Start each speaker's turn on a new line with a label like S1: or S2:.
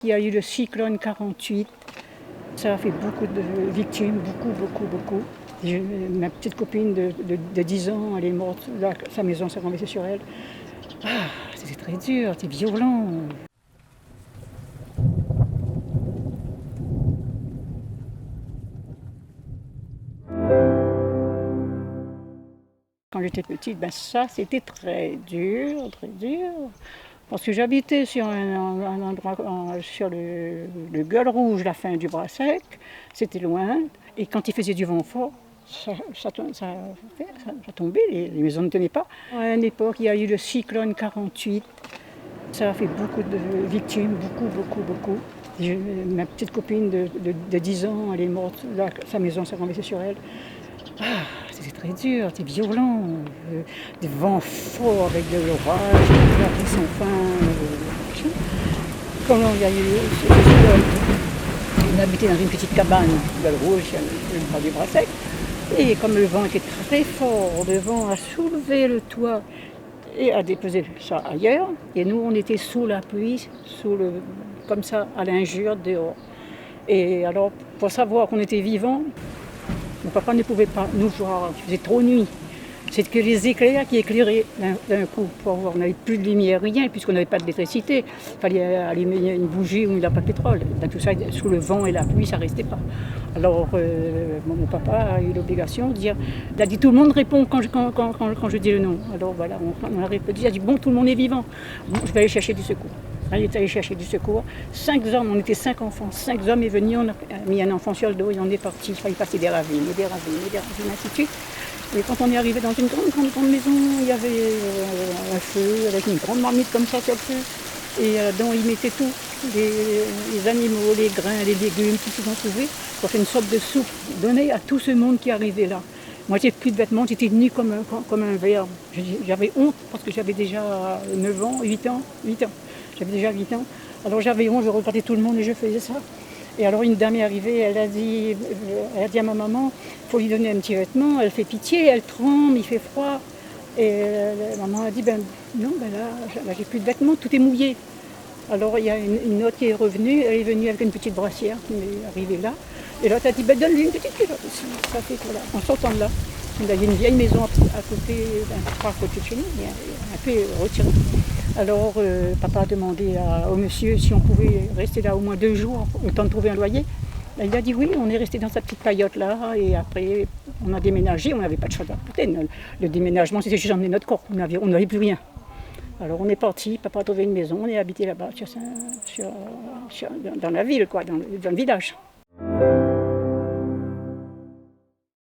S1: Il y a eu le cyclone 48, ça a fait beaucoup de victimes, beaucoup. Ma petite copine de 10 ans, elle est morte, là, sa maison s'est renversée sur elle. Ah, c'était très dur, c'était violent. Quand j'étais petite, ça c'était très dur. Parce que j'habitais sur un endroit, sur le Gueule Rouge, la fin du Bras Sec, c'était loin, et quand il faisait du vent fort, ça tombait, les maisons ne tenaient pas. À une époque, il y a eu le cyclone 48, ça a fait beaucoup de victimes, beaucoup. Ma petite copine de 10 ans, elle est morte, là, sa maison s'est renversée sur elle. Ah, c'était très dur, c'était violent, des vents forts avec de l'orage, la pluie sans fin. Quand il y a eu on habitait dans une petite cabane, dans le rouge, le bras du Bras Sec, et comme le vent était très fort, le vent a soulevé le toit et a déposé ça ailleurs, et nous on était sous la pluie, comme ça, à l'injure dehors. Et alors, pour savoir qu'on était vivants, mon papa ne pouvait pas nous voir, il faisait trop nuit. C'est que les éclairs qui éclairaient d'un coup pour voir. On n'avait plus de lumière, rien, puisqu'on n'avait pas d'électricité. Il fallait allumer une bougie ou une lampe à pétrole. Donc tout ça, sous le vent et la pluie, ça ne restait pas. Alors mon papa a eu l'obligation de dire, il a dit tout le monde répond quand je dis le nom. Alors voilà, on a répondu, il a dit bon, tout le monde est vivant. Bon, je vais aller chercher du secours. Il est allé chercher du secours. 5 hommes, on était 5 enfants. 5 hommes est venu, on a mis un enfant sur le dos et on est parti. Il fallait passer des ravines, ainsi de suite. Et quand on est arrivé dans une grande maison, il y avait un feu avec une grande marmite comme ça sur le feu. Et là-dedans, ils mettaient tout, les animaux, les grains, les légumes, tout ce qu'on trouvait, pour faire une sorte de soupe donnée à tout ce monde qui arrivait là. Moi, j'avais plus de vêtements, j'étais nue comme un verre. J'avais honte parce que j'avais déjà 9 ans, 8 ans. J'avais déjà 8 ans. Alors j'avais honte, je regardais tout le monde et je faisais ça. Et alors une dame est arrivée, elle a dit à ma maman, il faut lui donner un petit vêtement, elle fait pitié, elle tremble, il fait froid. Et la maman a dit, non, là j'ai plus de vêtements, tout est mouillé. Alors il y a une autre qui est revenue, elle est venue avec une petite brassière qui est arrivée là. Et l'autre a dit, donne-lui une petite culotte aussi. Ça fait voilà. En sortant de là, il y a une vieille maison à côté, pas à côté de chez nous, mais un peu retirée. Alors papa a demandé au monsieur si on pouvait rester là au moins 2 jours, le temps de trouver un loyer. Il a dit oui, on est resté dans sa petite paillote là, et après on a déménagé, on n'avait pas de chose à porter. Le déménagement, c'était juste emmener notre corps, on n'avait plus rien. Alors on est parti, papa a trouvé une maison, on est habité là-bas, dans la ville, dans le village.